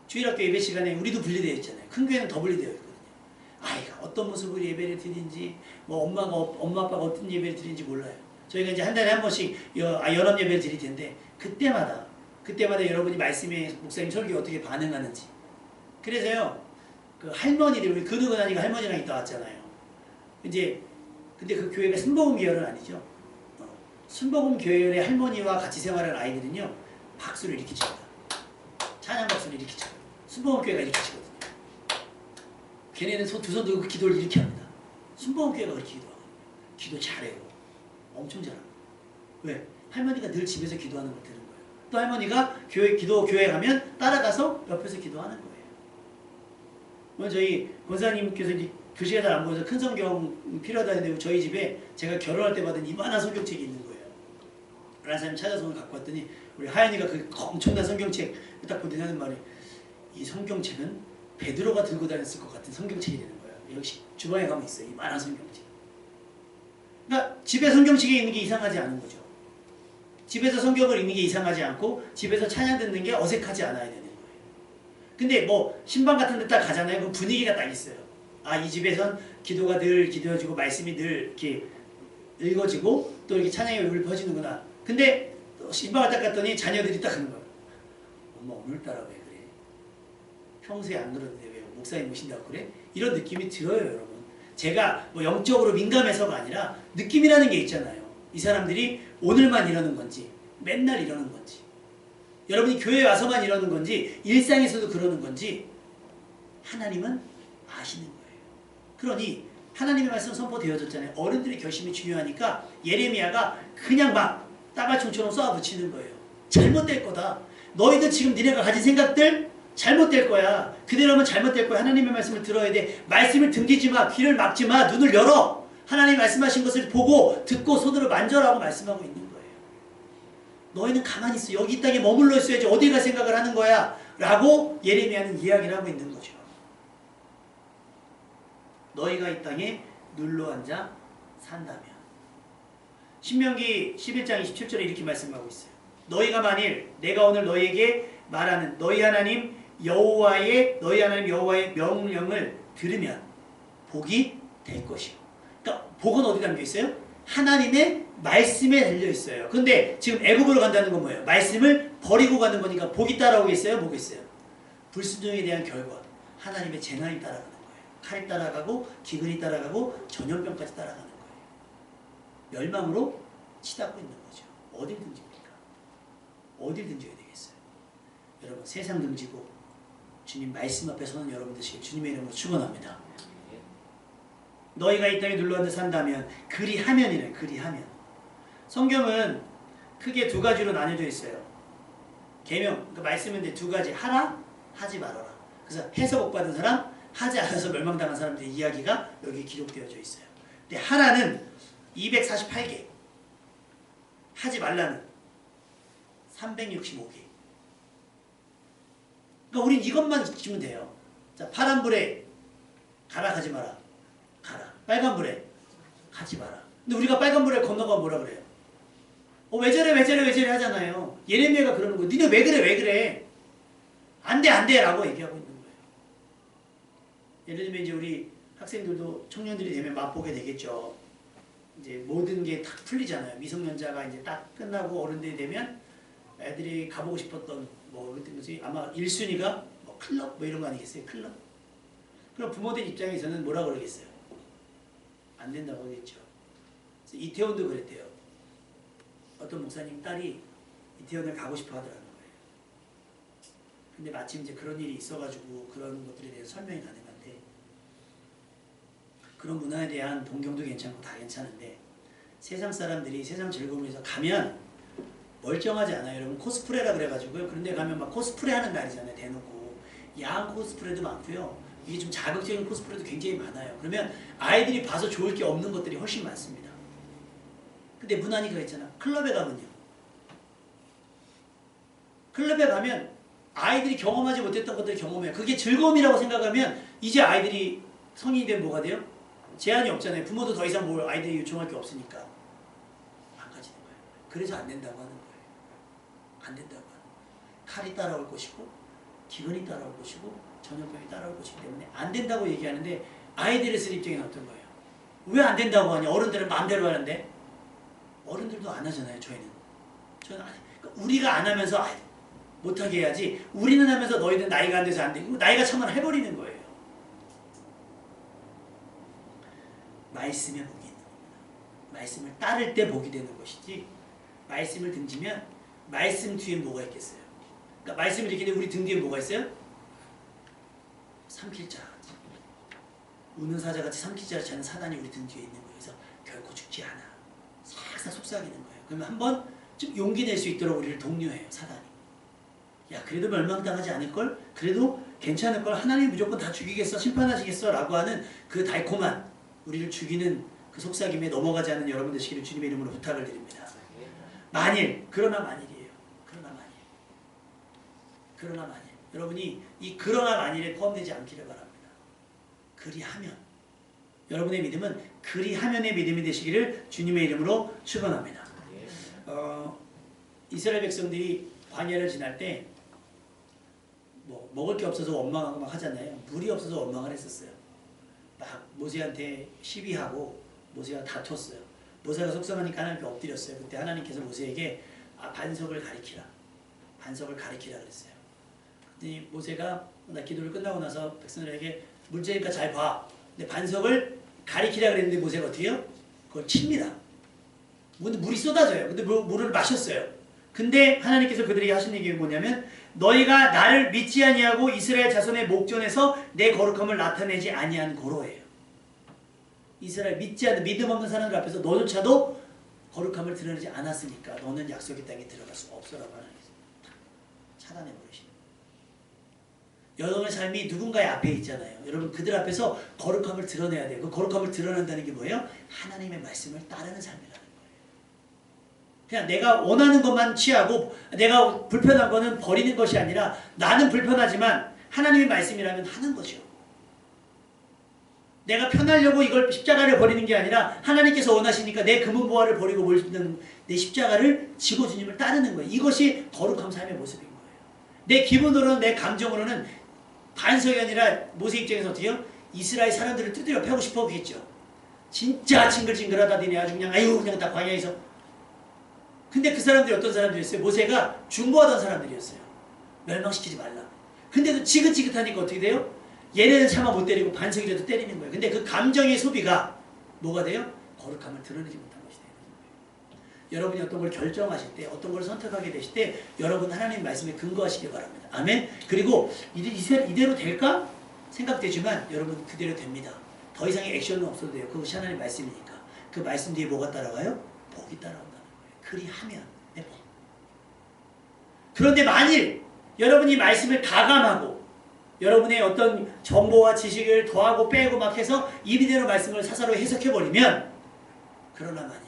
주일학교 예배 시간에 우리도 분리되어 있잖아요. 큰 교회는 더 분리되어 있거든요. 아이가 어떤 모습으로 예배를 드리는지, 엄마 아빠가 어떤 예배를 드리는지 몰라요. 저희가 이제 한 달에 한 번씩 연합 예배를 드릴 텐데, 그때마다 여러분이 말씀에 목사님 설교에 어떻게 반응하는지. 그래서요, 그 할머니들, 우리 근우근하니가 할머니랑 있다 왔잖아요. 근데 그 교회가 순복음 계열은 아니죠. 순복음 계열의 할머니와 같이 생활하는 아이들은요, 박수를 이렇게 칩니다. 찬양 박수를 이렇게 쳐요. 순복음 교회가 이렇게 치거든요. 걔네는 두 손 들고 기도를 이렇게 합니다. 순복음 교회가 그렇게 기도하거든요. 기도 잘해요. 엄청 잘합니다. 왜? 할머니가 늘 집에서 기도하는 걸 들은 거예요. 또 할머니가 교회 가면 따라가서 옆에서 기도하는 거예요. 오늘 저희 권사님께서 이제 글씨가 잘 안 보여서 큰 성경 필요하다 했는데 저희 집에 제가 결혼할 때 받은 이만한 성경책이 있는 거예요. 그런 사람이 찾아서 오늘 갖고 왔더니 우리 하연이가 그 엄청난 성경책 딱 보더니 하는 말이 이 성경책은 베드로가 들고 다녔을 것 같은 성경책이 되는 거예요. 역시 주방에 가면 있어요. 이만한 성경책. 그러니까 집에 성경책이 있는 게 이상하지 않은 거죠. 집에서 성경을 읽는 게 이상하지 않고 집에서 찬양 듣는 게 어색하지 않아야 되는 거예요. 근데 뭐 신방 같은 데 딱 가잖아요. 그 분위기가 딱 있어요. 아, 이 집에선 기도가 늘 기도해지고 말씀이 늘 이렇게 읽어지고 또 이렇게 찬양의 얼굴이 퍼지는구나. 근데 신방을 딱 갔더니 자녀들이 딱 하는 거예요. 엄마 오늘따라 왜 그래? 평소에 안 그러는데 왜 목사님 오신다고 그래? 이런 느낌이 들어요, 여러분. 제가 뭐 영적으로 민감해서가 아니라 느낌이라는 게 있잖아요. 이 사람들이 오늘만 이러는 건지 맨날 이러는 건지 여러분이 교회에 와서만 이러는 건지 일상에서도 그러는 건지 하나님은 아시는 거예요. 그러니 하나님의 말씀 선포되어졌잖아요. 어른들의 결심이 중요하니까 예레미야가 그냥 막 따발총처럼 쏘아붙이는 거예요. 잘못될 거다. 너희들 지금 니네가 가진 생각들 잘못될 거야. 그대로 하면 잘못될 거야. 하나님의 말씀을 들어야 돼. 말씀을 등지지 마. 귀를 막지 마. 눈을 열어. 하나님 말씀하신 것을 보고 듣고 손으로 만져라고 말씀하고 있는 거예요. 너희는 가만히 있어. 여기 이 땅에 머물러 있어야지. 어디 갈 생각을 하는 거야. 라고 예레미야는 이야기를 하고 있는 거죠. 너희가 이 땅에 눌러앉아 산다면. 신명기 11장 27절에 이렇게 말씀하고 있어요. 너희가 만일 내가 오늘 너희에게 말하는 너희 하나님 여호와의 명령을 들으면 복이 될 것이고. 그러니까 복은 어디 담겨 있어요? 하나님의 말씀에 달려 있어요. 근데 지금 애굽으로 간다는 건 뭐예요? 말씀을 버리고 가는 거니까 복이 따라오겠어요? 뭐겠어요? 불순종에 대한 결과 하나님의 재난이 따라가는 거예요. 칼이 따라가고 기근이 따라가고 전염병까지 따라가는 거예요. 멸망으로 치닫고 있는 거죠. 어딜 든집니까? 어딜 든져야 되겠어요? 여러분 세상 등지고 주님 말씀 앞에 서는 여러분들 되시길 주님의 이름으로 축원합니다. 너희가 이 땅에 눌러앉아 산다면 그리하면이래. 그리하면. 성경은 크게 두 가지로 나뉘어져 있어요. 계명, 그 말씀은 이제 두 가지. 하라, 하지 말아라. 그래서 해서 복 받은 사람, 하지 않아서 멸망당한 사람들의 이야기가 여기 기록되어져 있어요. 근데 하라는 248개, 하지 말라는 365개. 그러니까 우린 이것만 지키면 돼요. 자, 파란불에 가라, 가지 마라. 가라. 빨간불에 가지 마라. 근데 우리가 빨간불에 건너가면 뭐라 그래요? 왜 저래 왜 저래 왜 저래 하잖아요. 예레미야가 그러는 거예요. 니네 왜 그래 왜 그래. 안 돼 안 돼 라고 얘기하고 있는 거예요. 예를 들면 이제 우리 학생들도 청년들이 되면 맛보게 되겠죠. 이제 모든 게 다 풀리잖아요. 미성년자가 이제 딱 끝나고 어른들이 되면 애들이 가보고 싶었던 뭐 그런 거지. 아마 1순위가 뭐 클럽 뭐 이런 거 아니겠어요? 클럽. 그럼 부모들 입장에서는 뭐라 그러겠어요? 안 된다고 하겠죠. 이태원도 그랬대요. 어떤 목사님 딸이 이태원을 가고 싶어 하더라는 거예요. 근데 마침 이제 그런 일이 있어가지고 그런 것들에 대해서 설명이 가능한데, 그런 문화에 대한 동경도 괜찮고 다 괜찮은데, 세상 사람들이 세상 즐거움을 위해서 가면 멀쩡하지 않아요. 여러분 코스프레라 그래가지고요. 그런데 가면 막 코스프레 하는 날이잖아요. 대놓고. 야한 코스프레도 많고요. 이게 좀 자극적인 코스프레도 굉장히 많아요. 그러면 아이들이 봐서 좋을 게 없는 것들이 훨씬 많습니다. 근데 문안이 그랬잖아. 클럽에 가면요. 클럽에 가면 아이들이 경험하지 못했던 것들을 경험해요. 그게 즐거움이라고 생각하면 이제 아이들이 성인이 되면 뭐가 돼요? 제한이 없잖아요. 부모도 더 이상 뭘 아이들이 요청할 게 없으니까 안 가지는 거예요. 그래서 안 된다고 하는 거예요. 안 된다고 하는 거예요. 칼이 따라올 것이고 기근이 따라올 것이고 전염병이 따라올 것이기 때문에 안 된다고 얘기하는데, 아이들의 쓸 입장에는 어떤 거예요? 왜 안 된다고 하냐? 어른들은 마음대로 하는데. 어른들도 안 하잖아요. 저희는 안 해요. 그러니까 우리가 안 하면서 못하게 해야지, 우리는 하면서 너희는 나이가 안 돼서 안 되고 나이가 차면 해버리는 거예요. 말씀에 복이 있는 겁니다. 말씀을 따를 때 복이 되는 것이지, 말씀을 등지면 말씀 뒤에 뭐가 있겠어요? 그러니까 말씀을 이렇게 되면 우리 등 뒤에 뭐가 있어요? 삼킬 자같이, 우는 사자같이 삼킬 자같이 하는 사단이 우리 등 뒤에 있는 거예요. 그래서 결코 죽지 않아. 싹싹 속삭이는 거예요. 그러면 한번 좀 용기 낼 수 있도록 우리를 독려해요. 사단이. 야, 그래도 멸망당하지 않을걸? 그래도 괜찮을걸? 하나님 무조건 다 죽이겠어? 심판하시겠어? 라고 하는 그 달콤한, 우리를 죽이는 그 속삭임에 넘어가지 않는 여러분 되시기를 주님의 이름으로 부탁을 드립니다. 만일, 그러나 만일이에요. 그러나 만일. 여러분이 이 그러나 만일에 포함되지 않기를 바랍니다. 그리하면, 여러분의 믿음은 그리하면의 믿음이 되시기를 주님의 이름으로 축원합니다. 이스라엘 백성들이 광야를 지날 때 뭐 먹을 게 없어서 원망하고 막 하잖아요. 물이 없어서 원망을 했었어요. 막 모세한테 시비하고 모세가 다퉜어요. 모세가 속상하니까 하나님께 엎드렸어요. 그때 하나님께서 모세에게 반석을 가리키라. 반석을 가리키라 그랬어요. 그랬더니 모세가 기도를 끝나고 나서 백성들에게 문제니까 잘 봐. 근데 반석을 가리키라 그랬는데 모세가 어떻게 해요? 그걸 칩니다. 근데 물이 쏟아져요. 근데 물을 마셨어요. 근데 하나님께서 그들에게 하신 얘기가 뭐냐면, 너희가 나를 믿지 아니하고 이스라엘 자손의 목전에서 내 거룩함을 나타내지 아니한 고로예요. 이스라엘 믿지 않는 믿음 없는 사람들 앞에서 너조차도 거룩함을 드러내지 않았으니까 너는 약속의 땅에 들어갈 수 없어라고 하나님께서 차단해버리시는 거예요. 여러분의 삶이 누군가의 앞에 있잖아요. 여러분 그들 앞에서 거룩함을 드러내야 돼요. 그 거룩함을 드러낸다는 게 뭐예요? 하나님의 말씀을 따르는 삶이라는 거예요. 그냥 내가 원하는 것만 취하고 내가 불편한 거는 버리는 것이 아니라, 나는 불편하지만 하나님의 말씀이라면 하는 거죠. 내가 편하려고 이걸 십자가를 버리는 게 아니라 하나님께서 원하시니까 내 금은보화를 버리고 몰는 내 십자가를 지고 주님을 따르는 거예요. 이것이 거룩한 삶의 모습인 거예요. 내 기분으로는, 내 감정으로는 반석이 아니라 모세 입장에서 어떻게요? 이스라엘 사람들을 두드려 패고 싶어 하겠죠. 진짜 징글징글하다 니네 아주 그냥 그냥 다 광야에서. 근데 그 사람들이 어떤 사람들이었어요? 모세가 중보하던 사람들이었어요. 멸망시키지 말라. 근데도 지긋지긋하니까 어떻게 돼요? 얘네는 차마 못 때리고 반석이라도 때리는 거예요. 근데 그 감정의 소비가 뭐가 돼요? 거룩함을 드러내지 못한 것이 되는 거예요. 여러분이 어떤 걸 결정하실 때, 어떤 걸 선택하게 되실 때 여러분 하나님 말씀에 근거하시기 바랍니다. 아멘. 그리고 이대로 될까? 생각되지만 여러분 그대로 됩니다. 더 이상의 액션은 없어도 돼요. 그것이 하나님 말씀이니까. 그 말씀 뒤에 뭐가 따라가요? 복이 따라온다는 거예요. 그리하면 내 복. 그런데 만일 여러분이 말씀을 가감하고 여러분의 어떤 정보와 지식을 더하고 빼고 막 해서 이리대로 말씀을 사사로 해석해버리면, 그러나 만일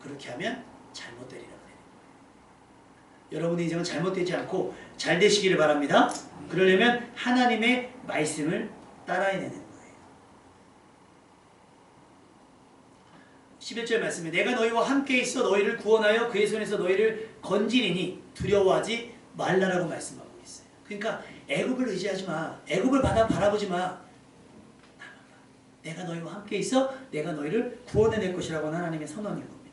그렇게 하면 잘못되리라고 해요. 여러분의 인생은 잘못되지 않고 잘 되시기를 바랍니다. 그러려면 하나님의 말씀을 따라야 되는 거예요. 11절 말씀에 내가 너희와 함께 있어 너희를 구원하여 그의 손에서 너희를 건지리니 두려워하지 말라라고 말씀하고 있어요. 그러니까 애굽을 의지하지 마. 애굽을 바라보지 마. 내가 너희와 함께 있어 내가 너희를 구원해낼 것이라고 하나님의 선언인 겁니다.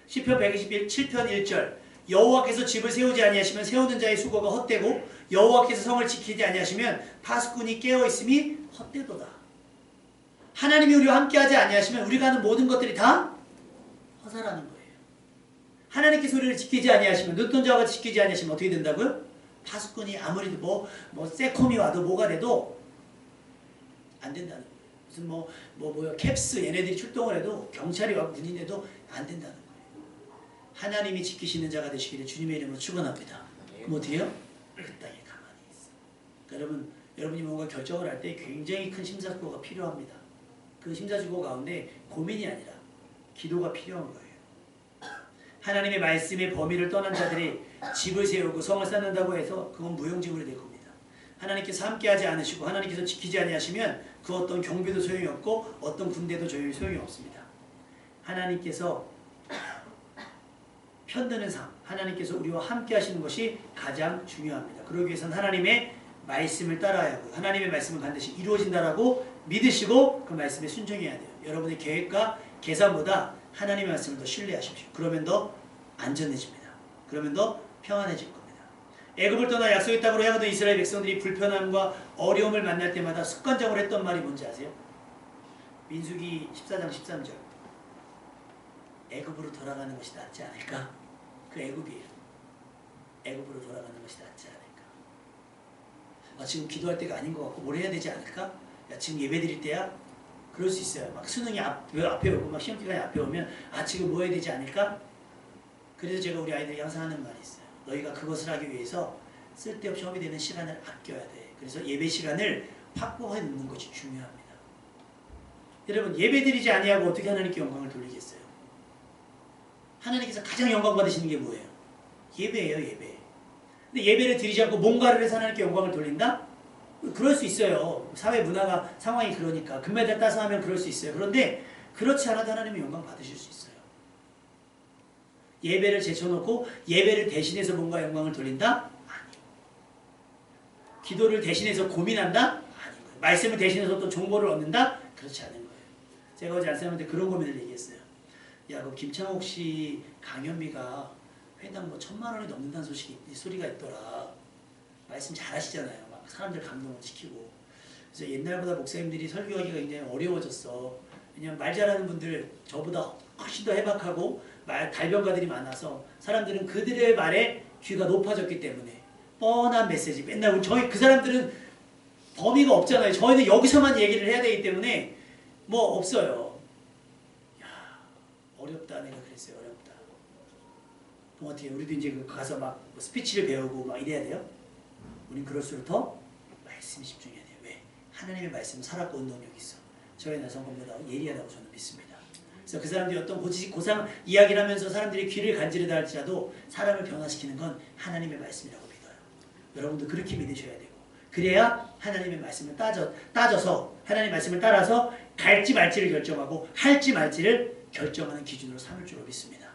시편 127편 1절 여호와께서 집을 세우지 아니하시면 세우는 자의 수고가 헛되고 여호와께서 성을 지키지 아니하시면 파수꾼이 깨어있음이 헛되도다. 하나님이 우리와 함께하지 아니하시면 우리가 하는 모든 것들이 다 허사라는 거예요. 하나님께서 우리를 지키지 아니하시면, 눈동자와 같이 지키지 아니하시면 어떻게 된다고요? 파수꾼이 아무리 뭐 세콤이 와도 뭐가 돼도 안 된다는 거예요. 무슨 캡스 얘네들이 출동을 해도, 경찰이 와서 군인해도 안 된다는 거예요. 하나님이 지키시는 자가 되시기를 주님의 이름으로 축원합니다. 그럼 어떻게 해요? 그 땅에 가만히 있어. 그러니까 여러분이 뭔가 결정을 할 때 굉장히 큰 심사숙고가 필요합니다. 그 심사숙고 가운데 고민이 아니라 기도가 필요한 거예요. 하나님의 말씀의 범위를 떠난 자들이 집을 세우고 성을 쌓는다고 해서 그건 무용지물이 될 겁니다. 하나님께서 함께하지 않으시고 하나님께서 지키지 아니하시면 그 어떤 경비도 소용이 없고 어떤 군대도 소용이 없습니다. 하나님께서 편드는 삶, 하나님께서 우리와 함께 하시는 것이 가장 중요합니다. 그러기 위해서는 하나님의 말씀을 따라야 하고 하나님의 말씀은 반드시 이루어진다라고 믿으시고 그 말씀에 순종해야 돼요. 여러분의 계획과 계산보다 하나님의 말씀을 더 신뢰하십시오. 그러면 더 안전해집니다. 그러면 더 평안해질 겁니다. 애굽을 떠나 약속의 땅으로 향하던 이스라엘 백성들이 불편함과 어려움을 만날 때마다 습관적으로 했던 말이 뭔지 아세요? 민수기 14장 13절 애굽으로 돌아가는 것이 낫지 않을까? 그 애굽이에요. 애굽으로 돌아가는 것이 낫지 않을까? 지금 기도할 때가 아닌 것 같고 뭘 해야 되지 않을까? 야, 지금 예배 드릴 때야? 그럴 수 있어요. 막 수능이 앞에 오고 막 시험 기간이 앞에 오면 지금 뭐 해야 되지 않을까? 그래서 제가 우리 아이들이 항상 하는 말이 있어요. 너희가 그것을 하기 위해서 쓸데없이 허비되는 시간을 아껴야 돼. 그래서 예배 시간을 확보해 놓는 것이 중요합니다. 여러분 예배 드리지 아니하고 어떻게 하나님께 영광을 돌리겠어요? 하나님께서 가장 영광 받으시는 게 뭐예요? 예배예요, 예배. 근데 예배를 드리지 않고 뭔가를 해서 하나님께 영광을 돌린다? 그럴 수 있어요. 사회 문화가 상황이 그러니까 금메달 따서 하면 그럴 수 있어요. 그런데 그렇지 않아도 하나님의 영광 받으실 수 있어요. 예배를 제쳐놓고 예배를 대신해서 뭔가 영광을 돌린다? 아니요. 기도를 대신해서 고민한다? 아니고요. 말씀을 대신해서 또 정보를 얻는다? 그렇지 않은 거예요. 제가 어제 안쌤한테 그런 고민을 얘기했어요. 야, 그 김창옥 씨 강연비가 회당 1,000만 원이 넘는다는 소리가 있더라. 말씀 잘하시잖아요. 막 사람들 감동을 시키고. 그래서 옛날보다 목사님들이 설교하기가 굉장히 어려워졌어. 왜냐면 말 잘하는 분들 저보다 훨씬 더 해박하고 달변가들이 많아서 사람들은 그들의 말에 귀가 높아졌기 때문에 뻔한 메시지 맨날 저희 그 사람들은 범위가 없잖아요. 저희는 여기서만 얘기를 해야 되기 때문에 뭐 없어요. 야, 어렵다. 내가 그랬어요. 어렵다. 그럼 어떻게 우리도 이제 가서 막 스피치를 배우고 막 이래야 돼요? 우린 그럴수록 더 말씀에 집중해야 돼요. 왜? 하나님의 말씀은 살았고 운동력이 있어. 저희 나성권보다 예리하다고 저는 믿습니다. 그래서 그 사람들이 어떤 고상 이야기를 하면서 사람들이 귀를 간지르다 할지라도 사람을 변화시키는 건 하나님의 말씀이라고 믿어요. 여러분도 그렇게 믿으셔야 되고 그래야 하나님의 말씀을 따져서 하나님의 말씀을 따라서 갈지 말지를 결정하고 할지 말지를 결정하는 기준으로 삼을 줄로 믿습니다.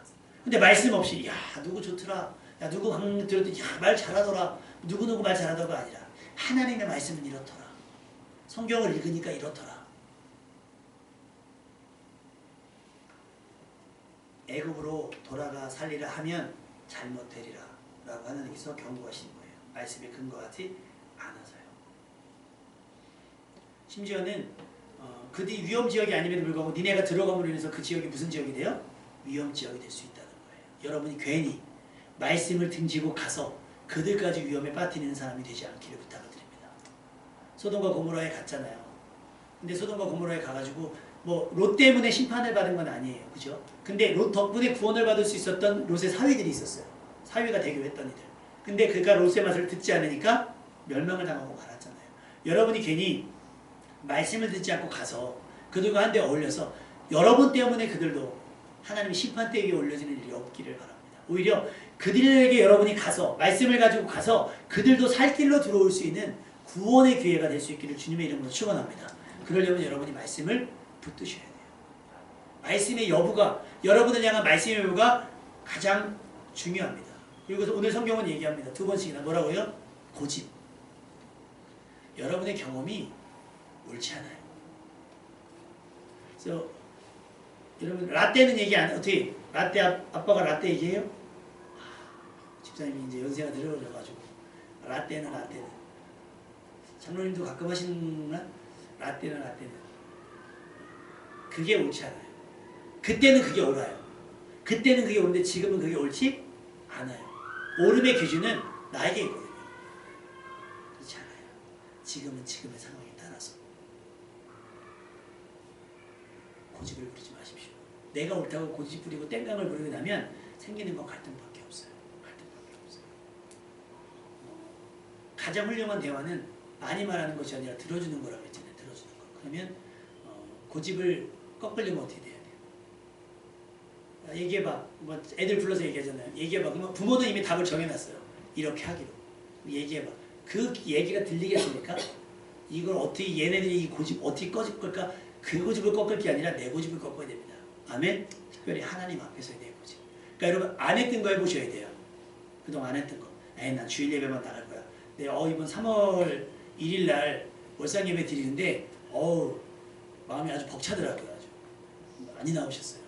근데 말씀 없이 야 누구 좋더라, 야 누구 강의 들었더니 말 잘하더라, 누구누구 말 잘하더라가 아니라 하나님의 말씀은 이렇더라, 성경을 읽으니까 이렇더라, 애굽으로 돌아가 살리라 하면 잘못되리라 라고 하나님께서 경고하시는 거예요. 말씀에 근거하지 않아서요. 심지어는 그 뒤 위험지역이 아님에도 불구하고 니네가 들어감으로 인해서 그 지역이 무슨 지역이 돼요? 위험지역이 될 수 있다는 거예요. 여러분이 괜히 말씀을 등지고 가서 그들까지 위험에 빠뜨리는 사람이 되지 않기를 부탁을 드립니다. 소돔과 고모라에 갔잖아요. 근데 소돔과 고모라에 가가지고 뭐 롯 때문에 심판을 받은 건 아니에요. 그죠? 근데 롯 덕분에 구원을 받을 수 있었던 롯의 사위들이 있었어요. 사위가 되기로 했던 이들. 근데 그가 롯의 말을 듣지 않으니까 멸망을 당하고 말았잖아요. 여러분이 괜히 말씀을 듣지 않고 가서 그들과 한데 어울려서 여러분 때문에 그들도 하나님의 심판대 위에 올려지는 일이 없기를 바랍니다. 오히려 그들에게 여러분이 가서 말씀을 가지고 가서 그들도 살 길로 들어올 수 있는 구원의 기회가 될 수 있기를 주님의 이름으로 축원합니다. 그러려면 여러분이 말씀을 붙드셔야 돼요. 말씀의 여부가, 여러분을 향한 말씀의 여부가 가장 중요합니다. 그리고 오늘 성경은 얘기합니다. 2번씩이나 뭐라고요? 고집. 여러분의 경험이 옳지 않아요. 그래서 여러분 라떼는 얘기 안 어떻게 라떼 아빠가 라떼 얘기해요? 집사님이 이제 연세가 들어가지고 라떼는 장로님도 가끔 하시는구나. 라떼는 그게 옳지 않아요. 그때는 그게 옳아요. 그때는 그게 옳은데 지금은 그게 옳지 않아요. 옳음의 기준은 나에게 있거든요. 그렇지 않아요. 지금은 지금의 상황에 따라서 고집을 부리지 마십시오. 내가 옳다고 고집 부리고 땡깡을 부리고 나면 생기는 건 갈등밖에 없어요. 가장 훌륭한 대화는 많이 말하는 것이 아니라 들어주는 거라고 했잖아요. 들어주는 거. 그러면 고집을 꺾으려면 어떻게 돼야 돼요? 얘기해봐. 뭐 애들 불러서 얘기하잖아요. 얘기해봐. 그러면 부모는 이미 답을 정해놨어요. 이렇게 하기로. 얘기해봐. 그 얘기가 들리겠습니까? 이걸 어떻게 얘네들이 이 고집 어떻게 꺾을 걸까? 그 고집을 꺾을 게 아니라 내 고집을 꺾어야 됩니다. 아멘? 특별히 하나님 앞에서의 내 고집. 그러니까 여러분 안 했던 거 해보셔야 돼요. 그동안 안 했던 거. 에이 난 주일 예배만 나갈 거야. 네, 이번 3월 1일 날 월상 예배 드리는데 마음이 아주 벅차더라고요. 아주 많이 나오셨어요.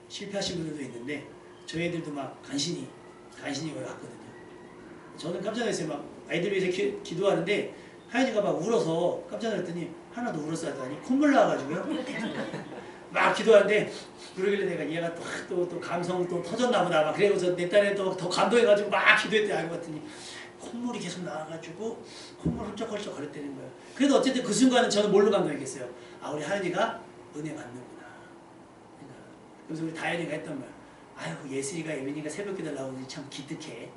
실패하신 분들도 있는데 저희 애들도 막 간신히 거기 갔거든요. 저는 깜짝 놀랐어요. 막 아이들 위해서 기도하는데 하연이가 막 울어서 깜짝 놀랐더니 하나도 울었어 하더니 콧물 나와가지고요. 막 기도하는데 그러길래 내가 얘가 또 감성 또 터졌나 보다 막 그래서 내 딸이 더 감동해가지고 막 기도했더니 알고 봤더니 콧물이 계속 나와가지고 콧물 훌쩍훌쩍 거렸다는 거예요. 그래도 어쨌든 그 순간은 저는 뭘로 감동했겠어요? 우리 하연이가 은혜 받는구나. 그래서 우리 다현이가 했던 거예요. 아이고 예슬이가 예민이가 새벽기도 나오니 참 기특해.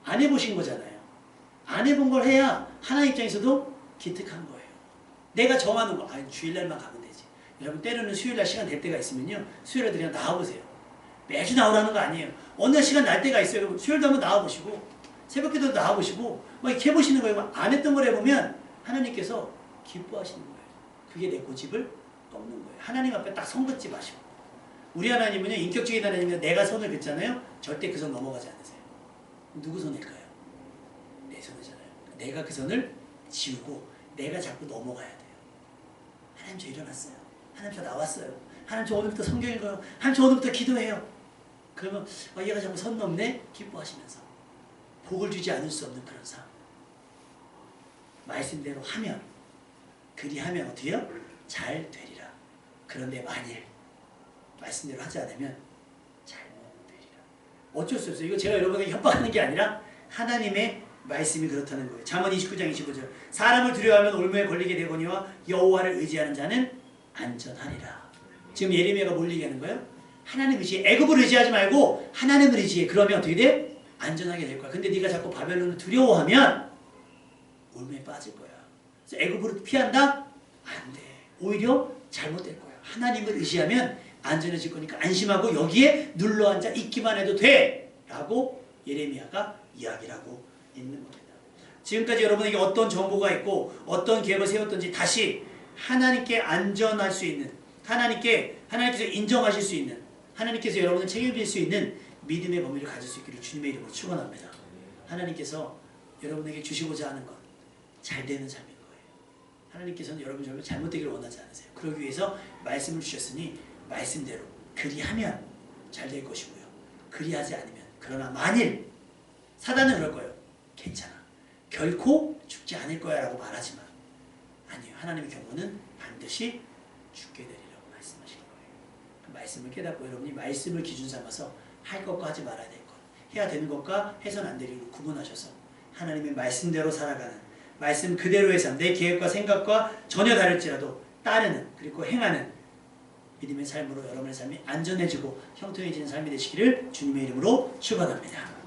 안 해보신 거잖아요. 안 해본 걸 해야 하나님 입장에서도 기특한 거예요. 내가 정하는 거 주일날만 가면 되지. 여러분 때로는 수요일날 시간 될 때가 있으면요 수요일에 그냥 나와보세요. 매주 나오라는 거 아니에요. 어느 날 시간 날 때가 있어요. 수요일도 한번 나와보시고 새벽기도도 나와보시고 막 이렇게 해보시는 거예요. 안 했던 걸 해보면 하나님께서 기뻐하시는 거예요. 그게 내 고집을 꺾는 거예요. 하나님 앞에 딱 손 긋지 마시고. 우리 하나님은요 인격적인 하나님은 내가 손을 긋잖아요. 절대 그 손 넘어가지 않으세요. 누구 손일까요? 내 손이잖아요. 내가 그 손을 지우고 내가 자꾸 넘어가야 돼요. 하나님 저 일어났어요. 하나님 저 나왔어요. 하나님 저 오늘부터 성경 읽어요. 하나님 저 오늘부터 기도해요. 그러면 얘가 자꾸 선 넘네? 기뻐하시면서 복을 주지 않을 수 없는 그런 삶. 말씀대로 하면 그리하면 어떻게 해요? 잘 되리라. 그런데 만일 말씀대로 하지 않으면 잘못 되리라. 어쩔 수 없어요. 이거 제가 여러분에게 협박하는 게 아니라 하나님의 말씀이 그렇다는 거예요. 잠언 29장 25절 사람을 두려워하면 올무에 걸리게 되거니와 여호와를 의지하는 자는 안전하리라. 지금 예레미야가 뭘 얘기하는 거예요? 하나님 의지해. 애굽을 의지하지 말고 하나님을 의지해. 그러면 어떻게 돼? 안전하게 될 거야. 근데 네가 자꾸 바벨론을 두려워하면 올무에 빠질 거야. 그래서 애굽으로 피한다? 안 돼. 오히려 잘못될 거야. 하나님을 의지하면 안전해질 거니까 안심하고 여기에 눌러앉아 있기만 해도 돼. 라고 예레미야가 이야기를 하고 있는 겁니다. 지금까지 여러분에게 어떤 정보가 있고 어떤 계획을 세웠던지 다시 하나님께 안전할 수 있는 하나님께서 인정하실 수 있는 하나님께서 여러분을 책임질 수 있는 믿음의 범위를 가질 수 있기를 주님의 이름으로 축원합니다. 하나님께서 여러분에게 주시고자 하는 것 잘 되는 삶인 거예요. 하나님께서는 여러분 절대 잘못되기를 원하지 않으세요. 그러기 위해서 말씀을 주셨으니 말씀대로 그리하면 잘 될 것이고요. 그리하지 않으면 그러나 만일 사단은 그럴 거예요. 괜찮아. 결코 죽지 않을 거야 라고 말하지만 아니요. 하나님의 경고는 반드시 죽게 되리라고 말씀하실 거예요. 말씀을 깨닫고 여러분이 말씀을 기준 삼아서 할 것과 하지 말아야 될 것, 해야 되는 것과 해서는 안 될 일을 구분하셔서 하나님의 말씀대로 살아가는, 말씀 그대로의 삶, 내 계획과 생각과 전혀 다를지라도 따르는, 그리고 행하는 믿음의 삶으로 여러분의 삶이 안전해지고 형통해지는 삶이 되시기를 주님의 이름으로 축원합니다.